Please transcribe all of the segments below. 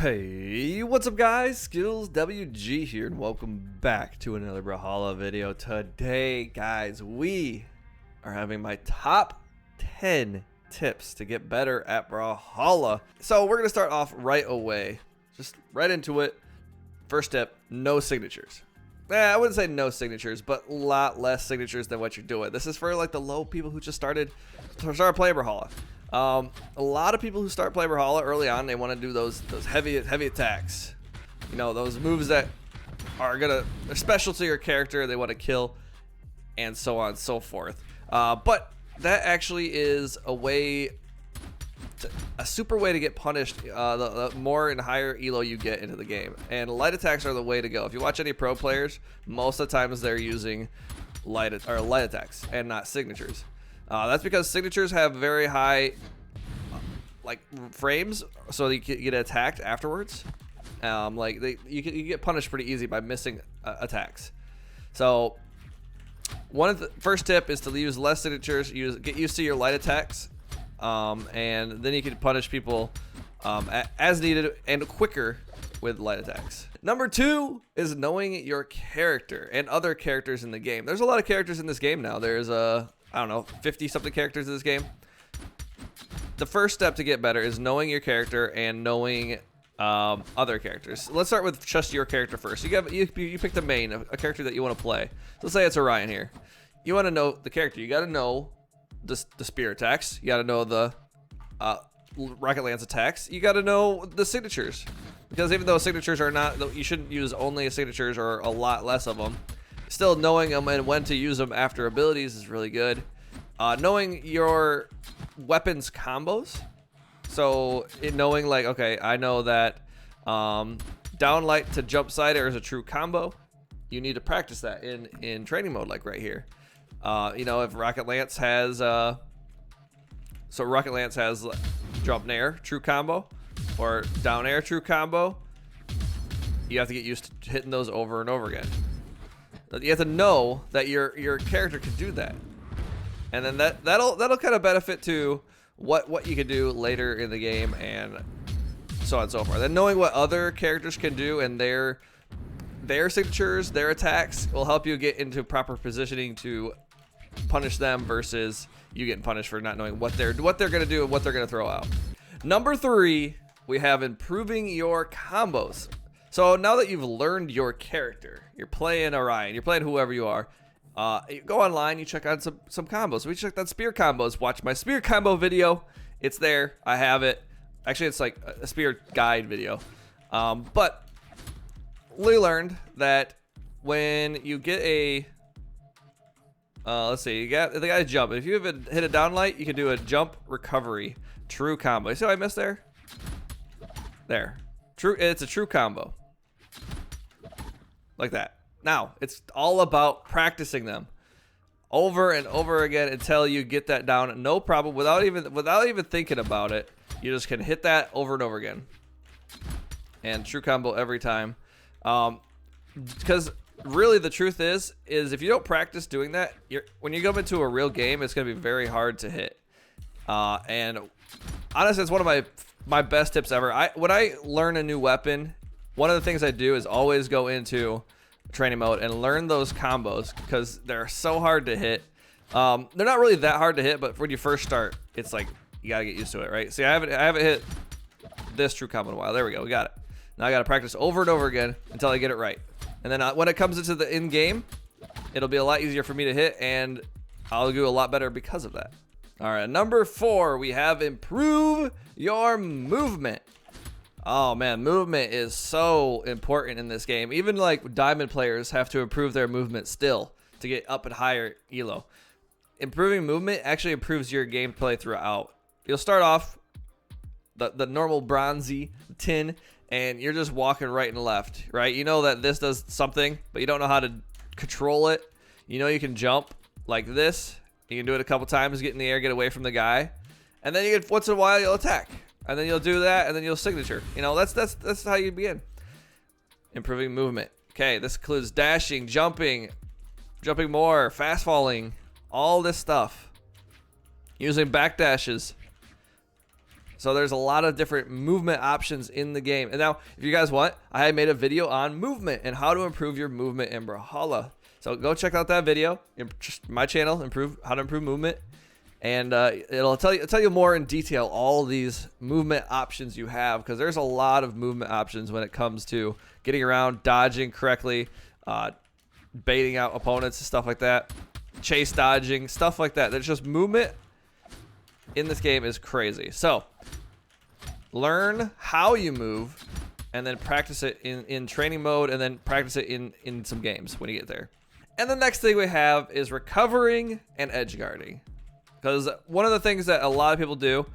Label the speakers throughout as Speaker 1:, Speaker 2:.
Speaker 1: Hey, what's up guys? Skills WG here and welcome back to another Brawlhalla video. Today, guys, we are having my top 10 tips to get better at Brawlhalla. So we're going to start off right away. Just right into it. First tip, no signatures. I wouldn't say no signatures, but a lot less signatures than what you're doing. This is for like the low people who just started playing Brawlhalla. A lot of people who start playing Brawlhalla early on, they want to do those heavy attacks. You know, those moves that are they're special to your character, they want to kill, and so on and so forth. But that actually is a super way to get punished the more and higher elo you get into the game. And light attacks are the way to go. If you watch any pro players, most of the times they're using light attacks and not signatures. That's because signatures have very high frames, so you get attacked afterwards. You get punished pretty easy by missing attacks. So one of the first tip is to use less signatures. Get used to your light attacks, and then you can punish people as needed and quicker with light attacks. Number 2 is knowing your character and other characters in the game. There's a lot of characters in this game now. There's I don't know, 50 something characters in this game. The first step to get better is knowing your character and knowing other characters. Let's start with just your character first. You pick the main, a character that you want to play. So let's say it's Orion here. You want to know the character. You got to know the spear attacks. You got to know the rocket lance attacks. You got to know the signatures, because even though signatures are not, you shouldn't use only signatures or a lot less of them. Still, knowing them and when to use them after abilities is really good. Knowing your weapons combos. So knowing okay, I know that down light to jump sider is a true combo. You need to practice that in training mode, like right here. You know, if Rocket Lance has Rocket Lance has jump nair, true combo, or down air, true combo. You have to get used to hitting those over and over again. You have to know that your character can do that, and then that'll kind of benefit to what you can do later in the game, and so on and so forth. And knowing what other characters can do and their signatures, their attacks, will help you get into proper positioning to punish them versus you getting punished for not knowing what they're gonna do and what they're gonna throw out. Number 3, we have improving your combos. So now that you've learned your character, you're playing Orion, you're playing whoever you are, you go online, you check out some combos. We checked out spear combos. Watch my spear combo video. It's there. I have it. Actually, it's like a spear guide video. But we learned that when you get a, let's see, you got the guy's jump. If you have hit a down light, you can do a jump recovery true combo. You see what I missed there? There. True. It's a true combo. Like that. Now, it's all about practicing them over and over again until you get that down, no problem, without even thinking about it. You just can hit that over and over again. And true combo every time. Because really the truth is if you don't practice doing that, when you go into a real game, it's going to be very hard to hit. And honestly, it's one of my best tips ever. When I learn a new weapon, one of the things I do is always go into training mode and learn those combos, because they're so hard to hit. They're not really that hard to hit, but when you first start, it's like you gotta get used to it, right? See, I haven't hit this true combo in a while. There we go, we got it. Now I gotta practice over and over again until I get it right. And then when it comes into the in game, it'll be a lot easier for me to hit, and I'll do a lot better because of that. All right, number 4, we have improve your movement. Oh man, movement is so important in this game. Even like diamond players have to improve their movement still to get up and higher elo. Improving movement actually improves your gameplay throughout. You'll start off the normal bronzy tin, and you're just walking right and left, right? You know that this does something, but you don't know how to control it. You know you can jump like this. You can do it a couple times, get in the air, get away from the guy, and then you get, once in a while you'll attack, and then you'll do that, and then you'll signature. You know, that's how you begin. Improving movement. Okay, this includes dashing, jumping more, fast falling, all this stuff. Using back dashes. So there's a lot of different movement options in the game. And now, if you guys want, I made a video on movement and how to improve your movement in Brawlhalla. So go check out that video. My channel, how to improve movement, and it'll tell you more in detail all these movement options you have, because there's a lot of movement options when it comes to getting around, dodging correctly, baiting out opponents and stuff like that, chase dodging, stuff like that. There's just movement in this game is crazy. So learn how you move and then practice it in training mode, and then practice it in some games when you get there. And the next thing we have is recovering and edge guarding. Because one of the things that a lot of people do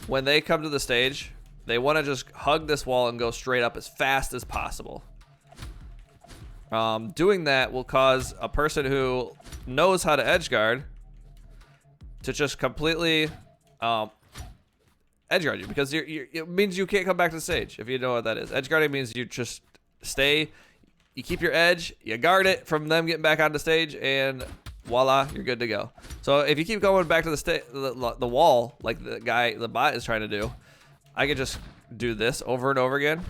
Speaker 1: when they come to the stage, they want to just hug this wall and go straight up as fast as possible. Doing that will cause a person who knows how to edge guard to just completely edge guard you, because it means you can't come back to the stage, if you know what that is. Edge guarding means you just stay, you keep your edge, you guard it from them getting back on the stage, and voila, you're good to go. So if you keep going back to the wall like the bot is trying to do, I could just do this over and over again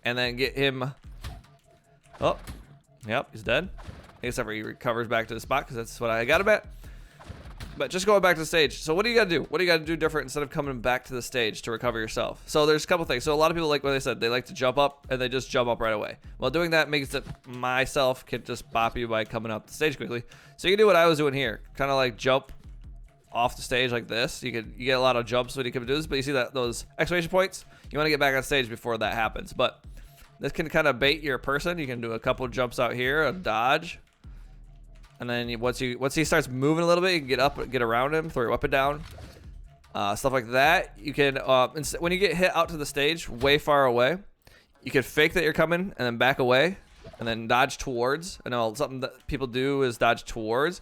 Speaker 1: and then get him. Oh, yep, he's dead. Except for he recovers back to the spot, because that's what I got him at. But just going back to the stage. So what do you got to do? What do you got to do different instead of coming back to the stage to recover yourself? So there's a couple things. So a lot of people, like what they said, they like to jump up, and they just jump up right away. Well, doing that makes it myself can just bop you by coming up the stage quickly. So you can do what I was doing here, kind of like jump off the stage like this. You get a lot of jumps when you can do this, but you see that those exclamation points, you want to get back on stage before that happens. But this can kind of bait your person. You can do a couple jumps out here, a dodge. And then once he starts moving a little bit, you can get up, get around him, throw your weapon down, stuff like that. You can when you get hit out to the stage, way far away, you can fake that you're coming and then back away, and then dodge towards. I know something that people do is dodge towards.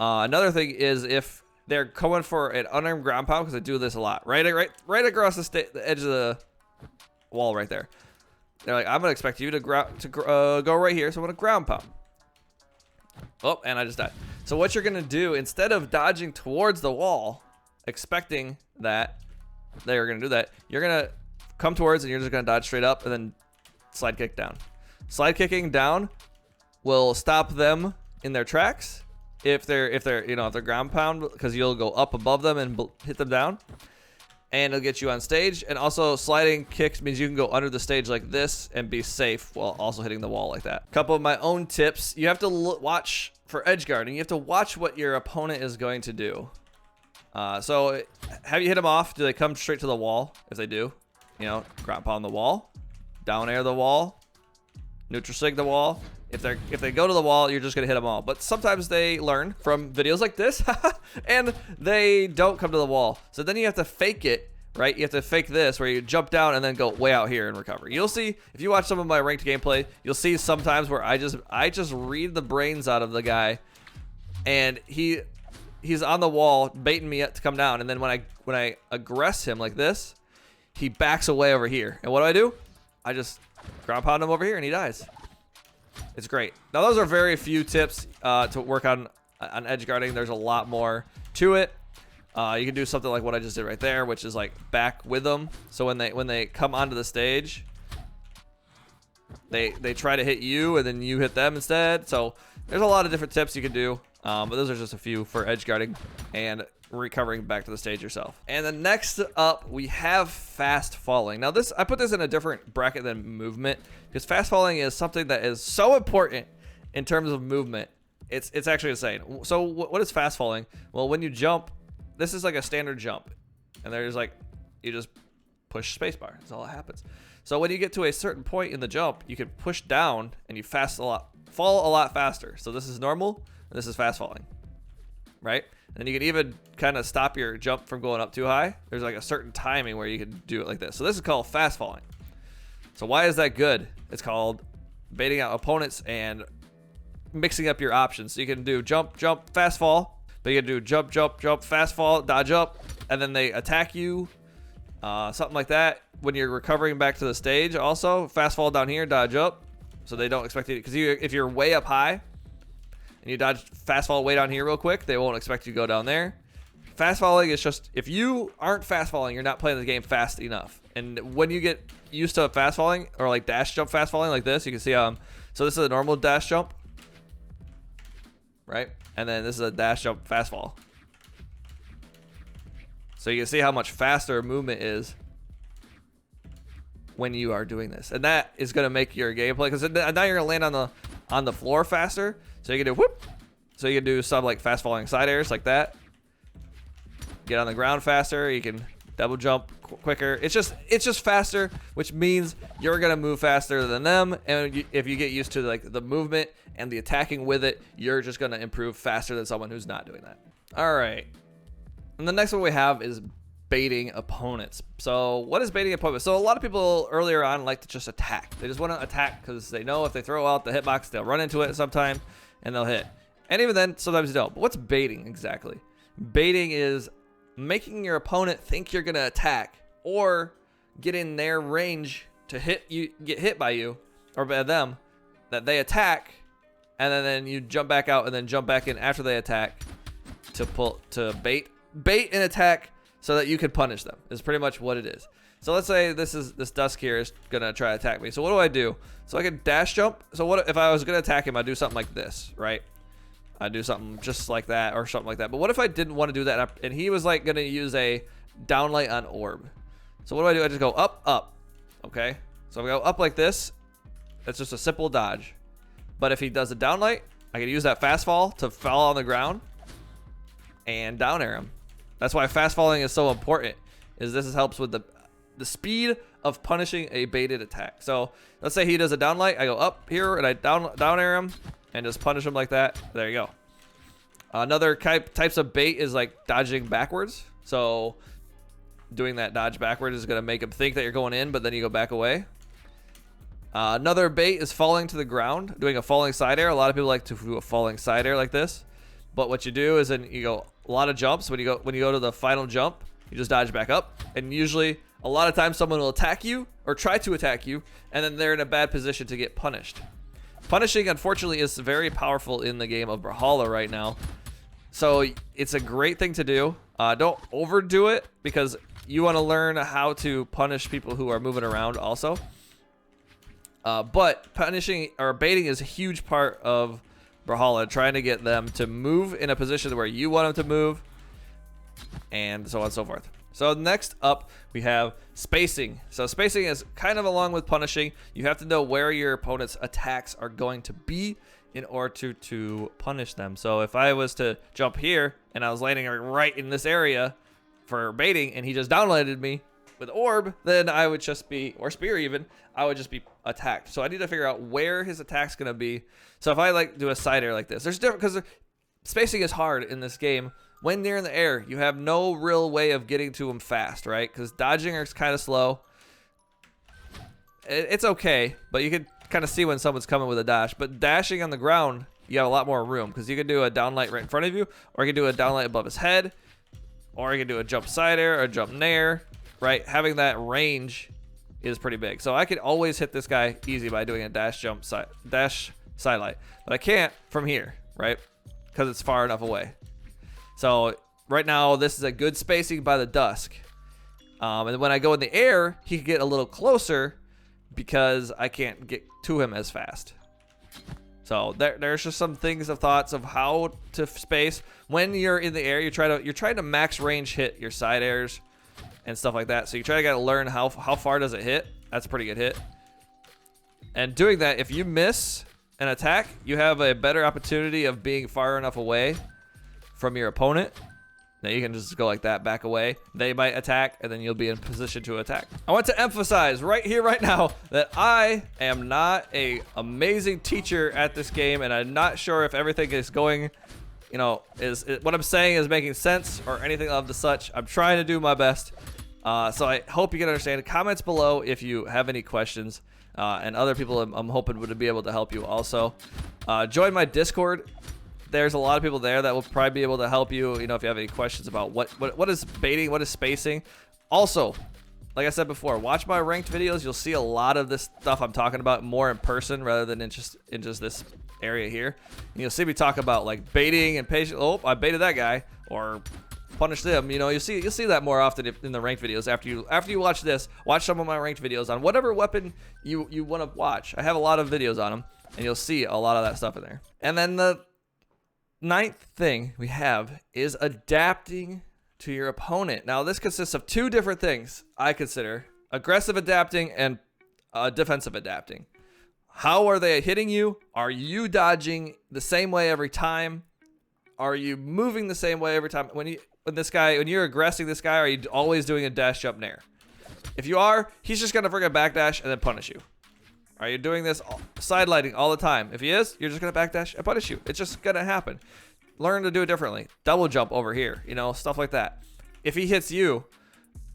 Speaker 1: Another thing is if they're going for an unarmed ground pound, because I do this a lot, right across the edge of the wall right there. They're like, I'm gonna expect you to go right here, so I'm gonna ground pound. Oh, and I just died. So what you're gonna do, instead of dodging towards the wall, expecting that they're gonna do that, you're gonna come towards and you're just gonna dodge straight up and then slide kick down. Slide kicking down will stop them in their tracks if they're ground pound, because you'll go up above them and hit them down, and it'll get you on stage. And also sliding kicks means you can go under the stage like this and be safe while also hitting the wall like that. A couple of my own tips: you have to watch for edge guarding. You have to watch what your opponent is going to do. So have you hit them off? Do they come straight to the wall? If they do, ground pound the wall, down air the wall, neutral sig the wall. If they go to the wall, you're just gonna hit them all. But sometimes they learn from videos like this and they don't come to the wall. So then you have to fake it, right? You have to fake this where you jump down and then go way out here and recover. You'll see, if you watch some of my ranked gameplay, you'll see sometimes where I just read the brains out of the guy, and he's on the wall baiting me to come down, and then when I aggress him like this, he backs away over here. And what do? I just ground pound him over here and he dies. It's great. Now those are very few tips to work on edge guarding. There's a lot more to it. You can do something like what I just did right there, which is like back with them. So when they come onto the stage, they try to hit you and then you hit them instead. So there's a lot of different tips you can do, but those are just a few for edge guarding and recovering back to the stage yourself. And then next up, we have fast falling. Now I put this in a different bracket than movement, because fast falling is something that is so important in terms of movement. It's actually insane. So what is fast falling? Well, when you jump, this is like a standard jump, and there's like, you just push spacebar. That's all that happens. So when you get to a certain point in the jump, you can push down and you fall a lot faster. So this is normal, and this is fast falling, right? And you can even kind of stop your jump from going up too high. There's like a certain timing where you can do it like this. So this is called fast falling. So why is that good? It's called baiting out opponents and mixing up your options. So you can do jump, jump, fast fall. But you can do jump, jump, jump, fast fall, dodge up, and then they attack you. Something like that. When you're recovering back to the stage, also fast fall down here, dodge up. So they don't expect you, because if you're way up high and you dodge fast fall way down here real quick, they won't expect you to go down there. fast falling is just, if you aren't fast falling, you're not playing the game fast enough. And when you get used to fast falling, or like dash jump fast falling like this, you can see so this is a normal dash jump, right? And then this is a dash jump fast fall. So you can see how much faster movement is when you are doing this, and that is going to make your gameplay, because now you're going to land on the floor faster. So you can do whoop. So you can do some like fast falling side airs like that. Get on the ground faster. You can double jump quicker. It's just faster, which means you're gonna move faster than them. And if you get used to like the movement and the attacking with it, you're just gonna improve faster than someone who's not doing that. All right. And the next one we have is baiting opponents. So what is baiting opponents? So a lot of people earlier on like to just attack. They just want to attack because they know if they throw out the hitbox, they'll run into it sometime and they'll hit. And even then, sometimes you don't. But what's baiting exactly? Baiting is making your opponent think you're gonna attack, or get in their range to get hit by you or by them, that they attack, and then you jump back out and then jump back in after they attack to bait and attack so that you can punish them. Is pretty much what it is. So let's say this Dusk here is gonna try to attack me. So what do I do? So I can dash jump. So what if I was gonna attack him? I'd do something like this, right? I'd do something just like that or something like that. But what if I didn't want to do that and he was like gonna use a downlight on orb? So what do? I just go up, up. Okay. So I go up like this. That's just a simple dodge. But if he does a downlight, I can use that fast fall to fall on the ground and down air him. That's why fast falling is so important. This helps with the speed of punishing a baited attack. So let's say he does a downlight. I go up here and I down air him and just punish him like that. There you go. Another types of bait is like dodging backwards. So doing that dodge backward is going to make him think that you're going in, but then you go back away. Another bait is falling to the ground, doing a falling side air. A lot of people like to do a falling side air like this. But what you do is then you go a lot of jumps. When you go to the final jump, you just dodge back up. And usually a lot of times someone will attack you or try to attack you, and then they're in a bad position to get punished. Punishing, unfortunately, is very powerful in the game of Brawlhalla right now. So it's a great thing to do. Don't overdo it, because you want to learn how to punish people who are moving around also. But punishing or baiting is a huge part of Brawlhalla, trying to get them to move in a position where you want them to move, and so on and so forth. So next up, we have spacing. So spacing is kind of along with punishing. You have to know where your opponent's attacks are going to be in order to punish them. So if I was to jump here and I was landing right in this area for baiting, and he just downlighted me with orb, then I would just be, or spear even, I would just be attacked. So I need to figure out where his attack's gonna be. So if I like do a side air like this, there's different, because spacing is hard in this game. When they're in the air, you have no real way of getting to them fast, right? Because dodging is kind of slow. It's okay, but you can kind of see when someone's coming with a dash. But dashing on the ground, you have a lot more room, because you can do a downlight right in front of you, or you can do a downlight above his head, or you can do a jump side air or a jump nair, right? Having that range is pretty big. So I could always hit this guy easy by doing a dash side light, but I can't from here, right? Because it's far enough away. So right now, this is a good spacing by the Dusk. And when I go in the air, he can get a little closer because I can't get to him as fast. So there's just some things of thoughts of how to space. When you're in the air, you're trying to max range hit your side airs and stuff like that. So you gotta learn how far does it hit. That's a pretty good hit. And doing that, if you miss an attack, you have a better opportunity of being far enough away from your opponent. Now you can just go like that, back away. They might attack, and then you'll be in position to attack. I want to emphasize right here, right now, that I am not an amazing teacher at this game, and I'm not sure if everything is going, you know, what I'm saying is making sense or anything of the such. I'm trying to do my best. So I hope you can understand. Comments below if you have any questions, and other people I'm hoping would be able to help you also. Join my Discord. There's a lot of people there that will probably be able to help you, you know, if you have any questions about what is baiting, what is spacing. Also, like I said before, watch my ranked videos. You'll see a lot of this stuff I'm talking about more in person rather than in just this area here. And you'll see me talk about like baiting and patient. Oh, I baited that guy, or punish them. You know, you'll see that more often in the ranked videos. After you watch this, watch some of my ranked videos on whatever weapon you want to watch. I have a lot of videos on them, and you'll see a lot of that stuff in there. And then the 9th thing we have is adapting to your opponent. Now, this consists of 2 different things I consider: aggressive adapting and defensive adapting. How are they hitting you? Are you dodging the same way every time? Are you moving the same way every time? When you're aggressing this guy, are you always doing a dash jump nair? If you are, he's just gonna friggin' backdash and then punish you. Are you doing this side lighting all the time? If he is, you're just gonna backdash and punish you. It's just gonna happen. Learn to do it differently. Double jump over here, you know, stuff like that. If he hits you,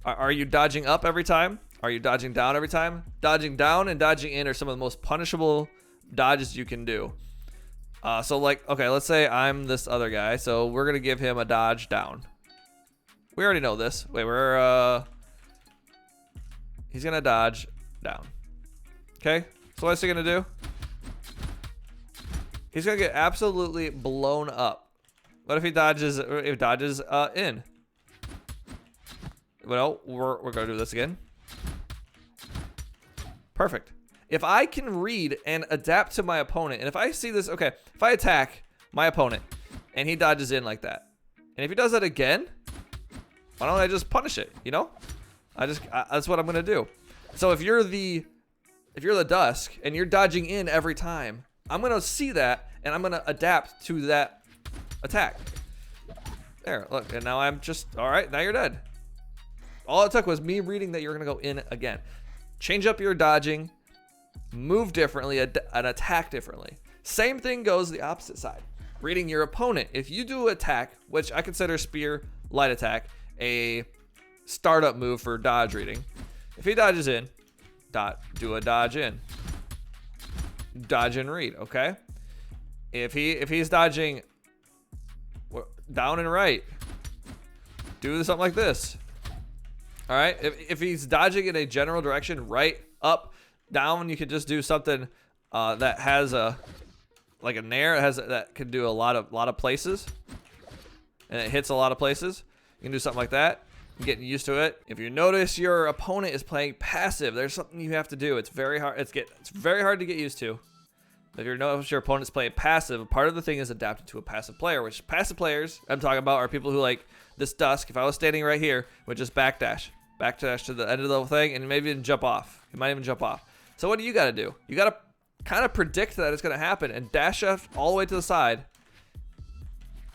Speaker 1: are you dodging up every time? Are you dodging down every time? Dodging down and dodging in are some of the most punishable dodges you can do. So like, okay, let's say I'm this other guy. So we're going to give him a dodge down. We already know this. Wait, he's going to dodge down. Okay. So what's he going to do? He's going to get absolutely blown up. What if he dodges in? Well, we're going to do this again. Perfect. If I can read and adapt to my opponent, and if I see this, okay, if I attack my opponent and he dodges in like that, and if he does that again, why don't I just punish it? You know, that's what I'm gonna do. So if you're the Dusk and you're dodging in every time, I'm gonna see that and I'm gonna adapt to that attack. There, look, and now I'm just all right. Now you're dead. All it took was me reading that you're gonna go in again. Change up your dodging. Move differently and attack differently. Same thing goes the opposite side. Reading your opponent. If you do attack, which I consider spear light attack a startup move for dodge reading. If he dodges in, do a dodge in. Dodge and read, okay? If he's dodging down and right, do something like this. All right? If he's dodging in a general direction, right, up, down, you could just do something that has like a nair that can do a lot of places, and it hits a lot of places. You can do something like that. You're getting used to it. If you notice your opponent is playing passive, there's something you have to do. It's very hard. It's very hard to get used to. If you notice your opponent's playing passive, part of the thing is adapting to a passive player. Which passive players I'm talking about are people who, like this Dusk, if I was standing right here, would just backdash to the end of the thing, and maybe even jump off. He might even jump off. So what do? You got to do? You got to kind of predict that it's going to happen and dash up all the way to the side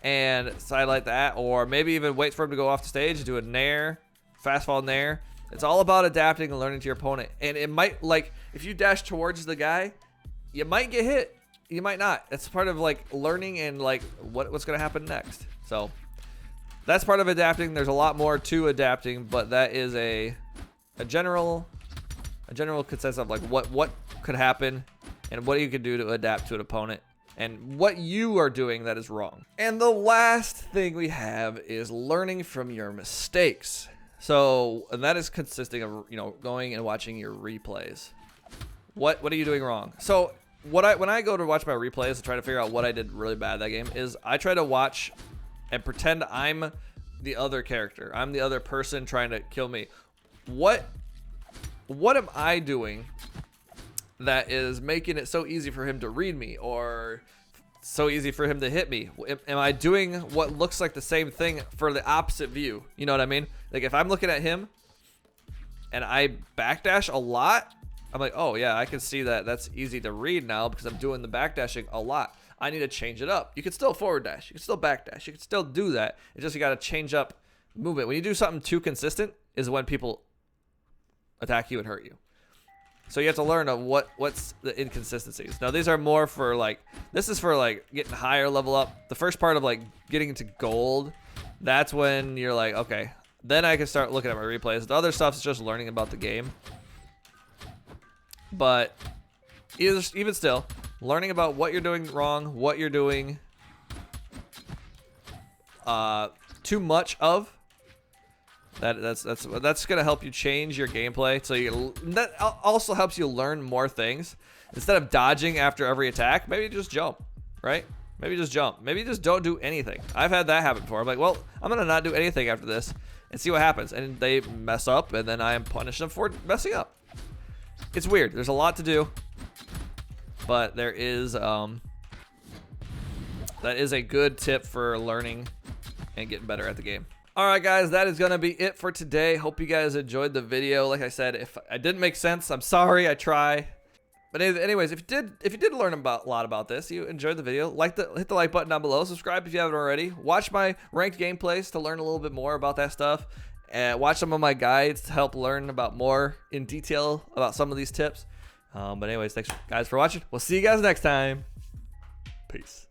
Speaker 1: and sidelight that, or maybe even wait for him to go off the stage, do a nair, fast fall nair. It's all about adapting and learning to your opponent. And it might, like, if you dash towards the guy, you might get hit. You might not. It's part of like learning and like what's going to happen next. So that's part of adapting. There's a lot more to adapting, but that is a general consensus of like what could happen and what you could do to adapt to an opponent and what you are doing that is wrong. And the last thing we have is learning from your mistakes. So, and that is consisting of, you know, going and watching your replays. What are you doing wrong? So when I go to watch my replays and try to figure out what I did really bad that game, is I try to watch and pretend I'm the other character. I'm the other person trying to kill me. What am I doing that is making it so easy for him to read me or so easy for him to hit me? Am I doing what looks like the same thing for the opposite view? You know what I mean? Like if I'm looking at him and I backdash a lot, I'm like, oh yeah, I can see that. That's easy to read now because I'm doing the backdashing a lot. I need to change it up. You can still forward dash. You can still backdash. You can still do that. It's just you got to change up movement. When you do something too consistent is when people attack you and hurt you. So you have to learn of what's the inconsistencies. Now these are more for like, this is for like getting higher level up. The first part of like getting into gold, that's when you're like, okay, then I can start looking at my replays. The other stuff is just learning about the game. But even still, learning about what you're doing wrong, what you're doing too much of. That's gonna help you change your gameplay. So that also helps you learn more things. Instead of dodging after every attack, maybe just jump, right? Maybe just jump. Maybe just don't do anything. I've had that happen before. I'm like, well, I'm going to not do anything after this and see what happens. And they mess up, and then I am punishing them for messing up. It's weird. There's a lot to do. But there is, that is a good tip for learning and getting better at the game. All right, guys, that is going to be it for today. Hope you guys enjoyed the video. Like I said, if I didn't make sense, I'm sorry. I try. But anyways, if you did learn a lot about this, you enjoyed the video, hit the like button down below. Subscribe if you haven't already. Watch my ranked gameplays to learn a little bit more about that stuff. And watch some of my guides to help learn about more in detail about some of these tips. But anyways, thanks guys for watching. We'll see you guys next time. Peace.